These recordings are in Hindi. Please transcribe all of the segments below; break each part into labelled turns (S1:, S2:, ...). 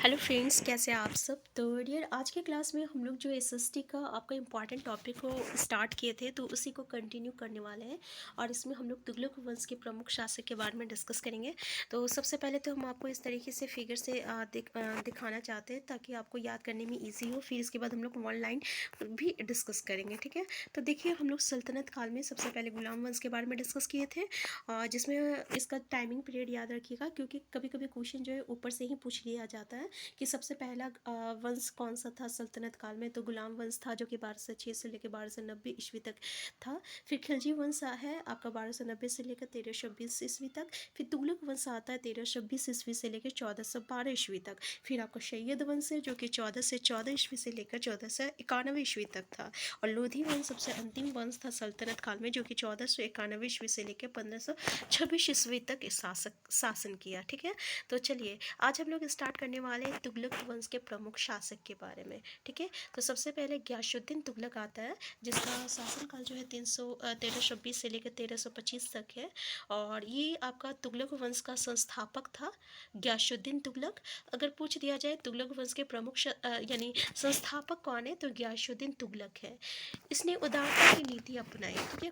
S1: हेलो फ्रेंड्स, कैसे हैं आप सब। तो डियर, आज के क्लास में हम लोग जो एसएसटी का आपका इम्पॉर्टेंट टॉपिक को स्टार्ट किए थे, तो उसी को कंटिन्यू करने वाले हैं। और इसमें हम लोग तुगलक वंश के प्रमुख शासक के बारे में डिस्कस करेंगे। तो सबसे पहले तो हम आपको इस तरीके से फिगर से दिखाना चाहते हैं ताकि आपको याद करने में ईजी हो। फिर इसके बाद हम लोग वन लाइन भी डिस्कस करेंगे, ठीक है। तो देखिए, हम लोग सल्तनत काल में सबसे पहले गुलाम वंश के बारे में डिस्कस किए थे, जिसमें इसका टाइमिंग पीरियड याद रखिएगा, क्योंकि कभी कभी क्वेश्चन जो है ऊपर से ही पूछ लिया जाता है कि सबसे पहला वंश कौन सा था सल्तनत काल में। तो गुलाम वंश था, जो कि 1206 से लेकर 1290 ईस्वी तक था। फिर खिलजी वंश है आपका 1290 से लेकर 1320 ईस्वी तक। फिर तुगलक वंश आता है 1326 ईस्वी से लेकर 1412 ईस्वी तक। फिर आपका सैयद वंश है, जो कि 1414 ईस्वी से लेकर 1491 ईस्वी तक था। और लोधी वंश सबसे अंतिम वंश था सल्तनत काल में, जो कि 1491 ईस्वी से लेकर 1526 ईस्वी तक शासन किया, ठीक है। तो चलिए, आज हम लोग स्टार्ट करने वाले हैं तुगलक वंश के प्रमुख शासक के बारे में, ठीक है। तो सबसे पहले गयासुद्दीन तुगलक आता है, जिसका शासनकाल जो है 1326 से लेकर 1325 तक है। और ये आपका तुगलक वंश का संस्थापक था, गयासुद्दीन तुगलक। अगर पूछ दिया जाए तुगलक वंश के प्रमुख यानी संस्थापक कौन है, तो गयासुद्दीन तुगलक है। इसने उदारता की नीति अपनाई, ठीक है।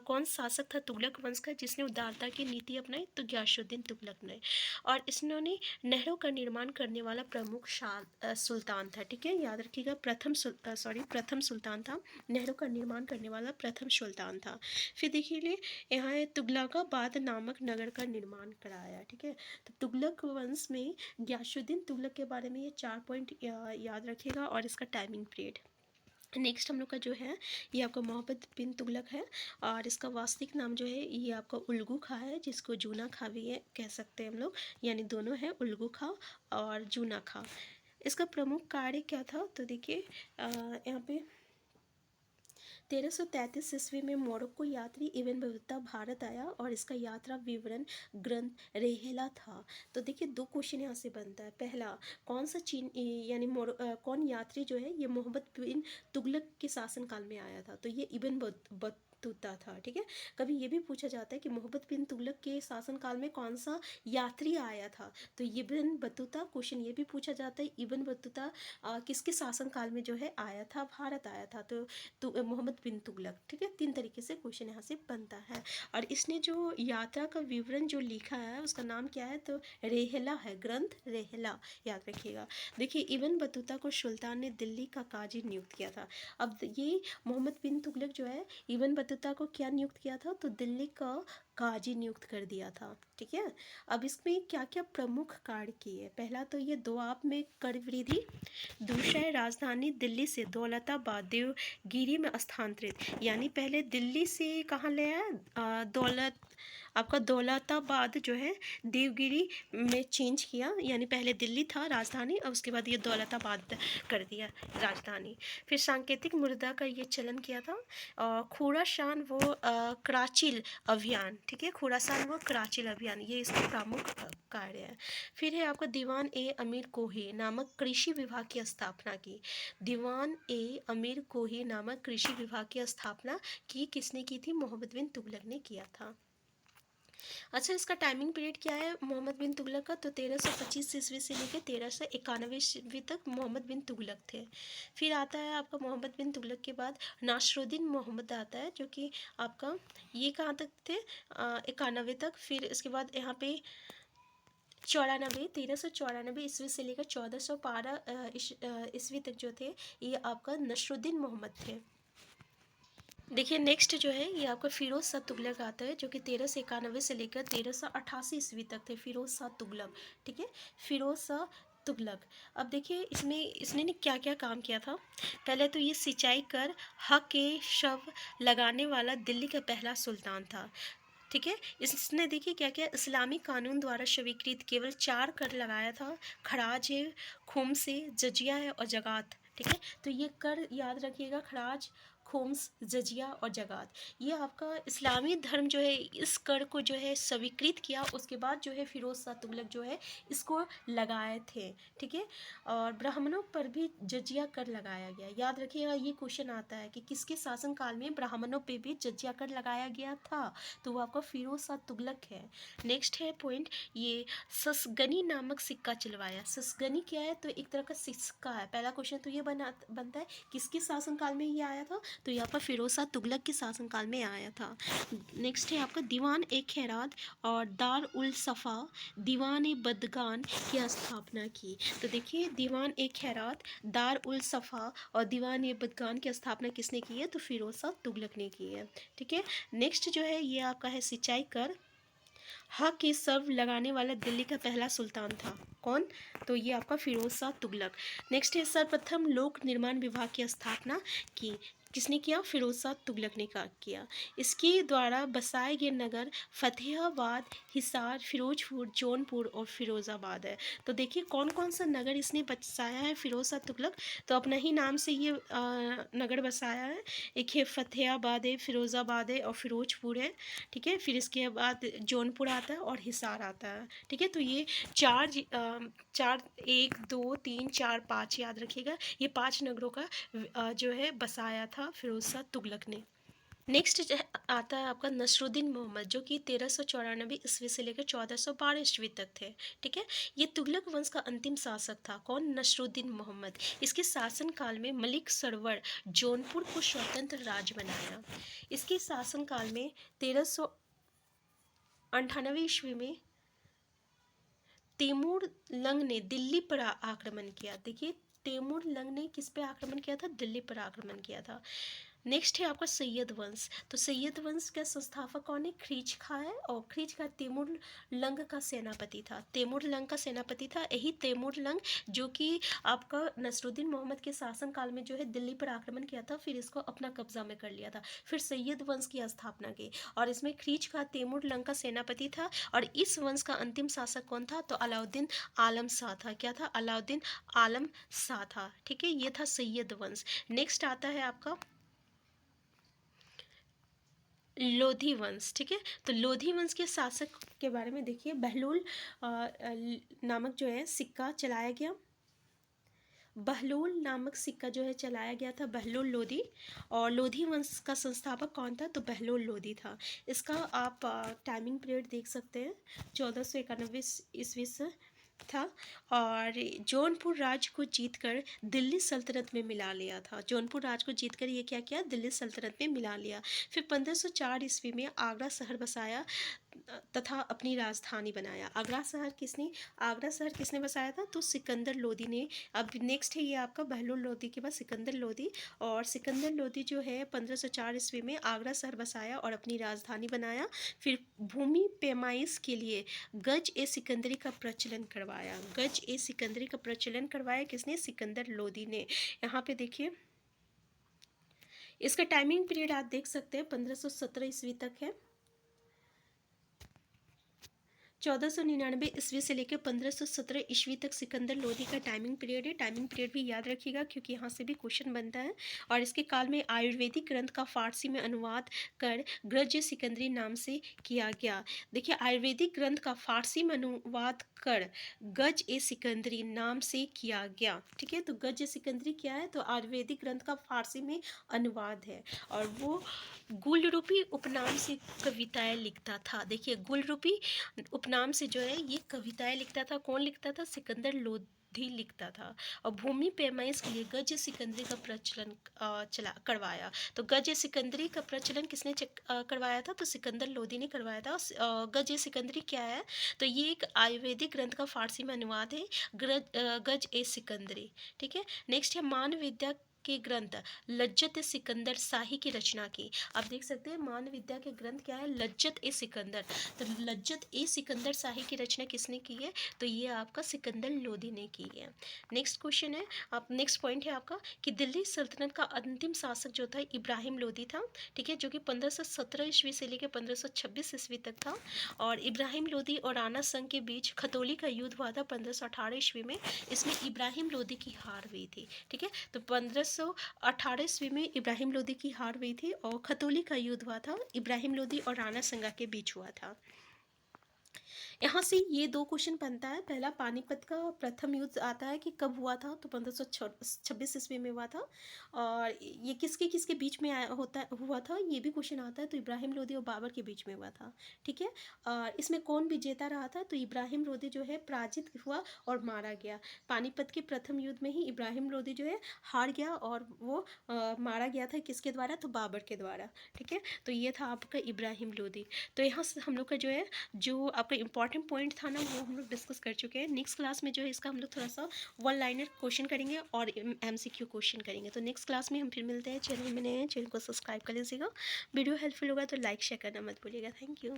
S1: कौन शासक था तुगलक वंश का जिसने उदारता की नीति अपनाई, तो गयासुद्दीन तुगलक ने। और इन्होंने नहरों का निर्माण करने वाला प्रमुख सुल्तान था, ठीक है। याद रखिएगा, प्रथम सुल्तान था, नहरों का निर्माण करने वाला प्रथम सुल्तान था। फिर देखिए, यहाँ तुगलकाबाद नामक नगर का निर्माण कराया, ठीक है। तो तुगलक वंश में गयासुद्दीन तुगलक के बारे में ये 4 पॉइंट याद रखिएगा, और इसका टाइमिंग पीरियड। नेक्स्ट हम लोग का जो है, ये आपका मोहम्मद बिन तुगलक है। और इसका वास्तविक नाम जो है, ये आपका उल्गू खा है, जिसको जूना खा भी है कह सकते हैं हम लोग, यानी दोनों है, उल्गू खा और जूना खा। इसका प्रमुख कार्य क्या था, तो देखिए यहाँ पे 1333 ईस्वी में मोरक्को यात्री इब्न बतूता भारत आया, और इसका यात्रा विवरण ग्रंथ रेहेला था। तो देखिए, दो क्वेश्चन यहाँ से बनता है। पहला, कौन सा चीन यानी कौन यात्री जो है, ये मोहम्मद बिन तुगलक के शासनकाल में आया था, तो ये इब्न बतूता था, ठीक है। कभी ये भी पूछा जाता है कि मोहम्मद बिन तुगलक के शासनकाल में कौन सा यात्री आया था, तो इब्न बतूता। क्वेश्चन ये भी पूछा जाता है, इब्न बतूता किसके शासनकाल में जो है आया था, भारत आया था, तो मोहम्मद बिन तुगलक, ठीक है। 3 तरीके से क्वेश्चन यहाँ से बनता है। और इसने जो यात्रा का विवरण जो लिखा है, उसका नाम क्या है, तो रेहला है, ग्रंथ रेहला, याद रखिएगा। देखिए, इब्न बतूता को सुल्तान ने दिल्ली का काजी नियुक्त किया था। अब ये मोहम्मद बिन तुगलक जो है, इब्न बतूता को क्या नियुक्त किया था, तो दिल्ली का काजी नियुक्त कर दिया था, ठीक है। अब इसमें क्या क्या प्रमुख कार्य किए। पहला तो ये दोआब में कर वृद्धि, दूसरा है राजधानी दिल्ली से दौलताबाद देवगिरी में स्थानांतरित, यानी पहले दिल्ली से कहाँ ले आया, दौलताबाद जो है देवगिरी में चेंज किया, यानी पहले दिल्ली था राजधानी, और उसके बाद ये दौलताबाद कर दिया राजधानी। फिर सांकेतिक मुद्रा का ये चलन किया था। खुरासान व कराचिल अभियान, ठीक है, खुरासान व कराचिल अभियान, ये इसके प्रमुख कार्य है। फिर है आपका दीवान ए अमीर कोही नामक कृषि विभाग की स्थापना की। दीवान ए अमीर कोही नामक कृषि विभाग की स्थापना किसने की थी, मोहम्मद बिन तुगलक ने किया था। अच्छा, इसका टाइमिंग पीरियड क्या है मोहम्मद बिन तुगलक का, तो 1325 ईस्वी से लेकर 1391 ईस्वी तक मोहम्मद बिन तुगलक थे। फिर आता है आपका मोहम्मद बिन तुगलक के बाद नासरुद्दीन मोहम्मद आता है, जो कि आपका ये कहाँ तक थे, 91 तक। फिर इसके बाद यहाँ पे 1394 ईस्वी से लेकर 1412 ईस्वी तक जो थे, ये आपका नसरुद्दीन मोहम्मद थे। देखिए, नेक्स्ट जो है, ये आपका फिरोज शाह तुगलक आता है, जो कि 1391 से लेकर 1388 ईस्वी तक थे, फिरोज शाह तुगलक, ठीक है, फिरोज शाह तुगलक। अब देखिए, इसने क्या क्या काम किया था। पहले तो ये सिंचाई कर हक के शव लगाने वाला दिल्ली का पहला सुल्तान था, ठीक है। इसने देखिए क्या क्या इस्लामी कानून द्वारा स्वीकृत केवल 4 कर लगाया था, खराज है, खुम्स है, जजिया है और जगात, ठीक है। तो ये कर याद रखिएगा, खराज, खुम्स, जजिया और जगात। ये आपका इस्लामी धर्म जो है इस कर को जो है स्वीकृत किया, उसके बाद जो है फिरोज शाह तुगलक जो है इसको लगाए थे। ठीक है, और ब्राह्मणों पर भी जजिया कर लगाया गया। याद रखिएगा, ये क्वेश्चन आता है कि किसके शासनकाल में ब्राह्मणों पे भी जजिया कर लगाया गया था, तो वो आपका फिरोज शाह तुगलक है। नेक्स्ट है पॉइंट, ये ससगनी नामक सिक्का चलवाया। ससगनी क्या है, तो एक तरह का सिक्का है। पहला क्वेश्चन तो ये बनता है किसके शासनकाल में ये आया था, तो ये आपका फिरोज शाह तुगलक के शासनकाल में आया था। नेक्स्ट है आपका दीवान ए खैरात और दार उल सफ़ा दीवान ए बदगान की स्थापना की। तो देखिए, दीवान ए खैरात, दार उल सफ़ा और दीवान ए बदगान की स्थापना किसने की है, तो फिरोज शाह तुगलक ने की है। ठीक है, नेक्स्ट जो है ये आपका है सिंचाई कर। हक के सर्व लगाने वाला दिल्ली का पहला सुल्तान था कौन, तो ये आपका फिरोज शाह तुगलक। नेक्स्ट है सर्वप्रथम लोक निर्माण विभाग की स्थापना की। किसने किया, फिरोज शाह तुगलक ने किया। इसके द्वारा बसाए गए नगर फतेहाबाद, हिसार, फिरोजपुर, जौनपुर और फिरोज़ाबाद है। तो देखिए कौन कौन सा नगर इसने बसाया है फिरोज शाह तुगलक, तो अपना ही नाम से ये नगर बसाया है। एक है फतेहाबाद है, फिरोज़ाबाद है और फिरोजपुर है। ठीक है, फिर इसके बाद जौनपुर आता है और हिसार आता है। ठीक है, तो ये चार 1 2 3 4 5 याद रखिएगा, ये 5 नगरों का जो है बसाया था फिरोज शाह तुगलक ने। नेक्स्ट आता है आपका नसरुद्दीन मोहम्मद, जो कि 1394 ईस्वी से लेकर 1412 ईस्वी तक थे। ठीक है, ये तुगलक वंश का अंतिम शासक था कौन, नसरुद्दीन मोहम्मद। इसके शासनकाल में मलिक सरवर जौनपुर को स्वतंत्र राज्य बनाया। इसके शासनकाल में 1398 ईस्वी में तैमूर लंग ने दिल्ली पर आक्रमण किया। देखिए, तैमूर लंग ने किस पे आक्रमण किया था, दिल्ली पर आक्रमण किया था। नेक्स्ट है आपका सैयद वंश। तो सैयद वंश का संस्थापक कौन है, ख्रीज खां है, और ख्रीज खां तैमूर लंग का सेनापति था। तैमूर लंग का सेनापति था यही तैमूर लंग, जो कि आपका नसरुद्दीन मोहम्मद के शासनकाल में जो है दिल्ली पर आक्रमण किया था, फिर इसको अपना कब्जा में कर लिया था, फिर सैयद वंश की स्थापना की। और इसमें ख्रीज खां तैमूर लंग का सेनापति था। और इस वंश का अंतिम शासक कौन था, तो अलाउद्दीन आलम शाह था। क्या था, अलाउद्दीन आलम शाह था। ठीक है, ये था सैयद वंश। नेक्स्ट आता है आपका लोधी वंश। ठीक है, तो लोधी वंश के शासक के बारे में देखिए, बहलोल नामक जो है सिक्का चलाया गया। बहलोल नामक सिक्का जो है चलाया गया था, बहलोल लोधी। और लोधी वंश का संस्थापक कौन था, तो बहलोल लोधी था। इसका आप टाइमिंग पीरियड देख सकते हैं, 1491 ईस्वी से था। और जौनपुर राज्य को जीतकर दिल्ली सल्तनत में मिला लिया था। जौनपुर राज्य को जीतकर ये क्या किया, दिल्ली सल्तनत में मिला लिया। फिर 1504 ईस्वी में आगरा शहर बसाया तथा अपनी राजधानी बनाया। आगरा शहर किसने बसाया था, तो सिकंदर लोधी ने। अब नेक्स्ट है ये आपका बहलोल लोधी के बाद सिकंदर लोधी। और सिकंदर लोधी जो है 1504 ईस्वी में आगरा शहर बसाया और अपनी राजधानी बनाया। फिर भूमि पैमाइश के लिए गज ए सिकंदरी का प्रचलन करवाया। गज ए सिकंदरी का प्रचलन करवाया किसने, सिकंदर लोधी ने। यहाँ पे देखिए, इसका टाइमिंग पीरियड आप देख सकते हैं 1517 ईस्वी तक है। 1499 ईस्वी से लेकर 1517 ईस्वी तक सिकंदर लोधी का टाइमिंग पीरियड है। टाइमिंग पीरियड भी याद रखिएगा, क्योंकि यहाँ से भी क्वेश्चन बनता है। और इसके काल में आयुर्वेदिक ग्रंथ का फारसी में अनुवाद कर गज सिकंदरी नाम से किया गया। देखिए, आयुर्वेदिक ग्रंथ का फारसी में अनुवाद कर गज ए सिकंदरी नाम से किया गया। ठीक है, तो गज ए सिकंदरी क्या है, तो आयुर्वेदिक ग्रंथ का फारसी में अनुवाद है। और वो गुलरूपी उपनाम से कविताएं लिखता था। देखिए, गुलरूपी उपनाम से जो है ये कविताएं लिखता था। कौन लिखता था, सिकंदर लोधी लिखता था। और भूमि पैमाइश के लिए गज सिकंदरी का प्रचलन करवाया। तो गज सिकंदरी का प्रचलन किसने करवाया था, तो सिकंदर लोधी ने करवाया था। गज सिकंदरी क्या है, तो ये एक आयुर्वेदिक ग्रंथ का फारसी में अनुवाद है, गज ए सिकंदरी। ठीक है, नेक्स्ट है मान विद्या के ग्रंथ लज्जत सिकंदर शाही की रचना की। आप देख सकते हैं मान विद्या के ग्रंथ क्या है, लज्जत ए सिकंदर। तो लज्जत ए सिकंदर शाही की रचना किसने की है, तो ये आपका सिकंदर लोधी ने की है। नेक्स्ट क्वेश्चन है, आप नेक्स्ट पॉइंट है आपका कि दिल्ली सल्तनत का अंतिम शासक जो था इब्राहिम लोधी था। ठीक है, जो कि 1517 ईस्वी से लेकर 1526 ईस्वी तक था। और इब्राहिम लोधी और राणा संघ के बीच खतौली का युद्ध हुआ था 1518 ईस्वी में। इसमें इब्राहिम लोधी की हार हुई थी। ठीक है, तो 15 1818 ईस्वी में इब्राहिम लोदी की हार हुई थी और खतौली का युद्ध हुआ था, इब्राहिम लोदी और राणा संगा के बीच हुआ था। यहाँ से ये दो क्वेश्चन बनता है। पहला, पानीपत का प्रथम युद्ध आता है कि कब हुआ था, तो 1526 ईस्वी में हुआ था। और ये किसके किसके बीच में हुआ था, ये भी क्वेश्चन आता है। तो इब्राहिम लोदी और बाबर के बीच में हुआ था। ठीक है। और इसमें कौन विजेता रहा था, तो इब्राहिम लोदी जो है पराजित हुआ और मारा गया। पानीपत के प्रथम युद्ध में ही इब्राहिम लोदी जो है हार गया और वो मारा गया था किसके द्वारा, तो बाबर के द्वारा। ठीक है। तो ये था आपका इब्राहिम लोदी। तो यहाँ से हम लोग का जो आपका इंपॉर्टेंट पॉइंट था ना, वो हम लोग डिस्कस कर चुके हैं। नेक्स्ट क्लास में जो है इसका हम लोग थोड़ा सा वन लाइनर क्वेश्चन करेंगे और MCQ क्वेश्चन करेंगे। तो नेक्स्ट क्लास में हम फिर मिलते हैं। चैनल में नए हैं, चैनल को सब्सक्राइब कर लीजिएगा। वीडियो हेल्पफुल होगा तो लाइक शेयर करना मत भूलिएगा। Thank you.